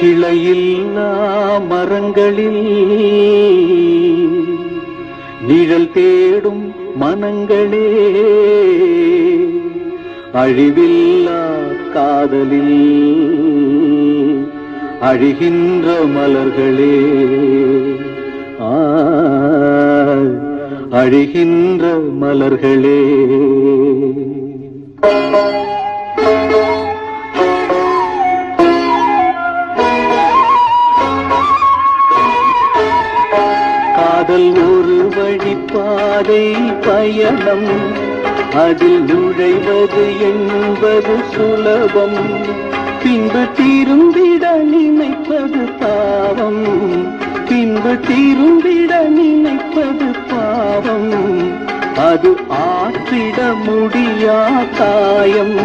கிளையில்லா மரங்களில் நிழல் தேடும் மனங்களே, அழிவில்லா காதலில் அழிகின்ற மலர்களே, அழிகின்ற மலர்களே. காதல் ஒரு வழிப்பாதை பயணம், அதில் நுழைவது என்பது சுலபம். பின்பு திரும்பிட நினைப்பது பாவம், பின்பு திரும்பிட நினைப்பது பாவம். அது ஆற்றிட முடியா காயம்.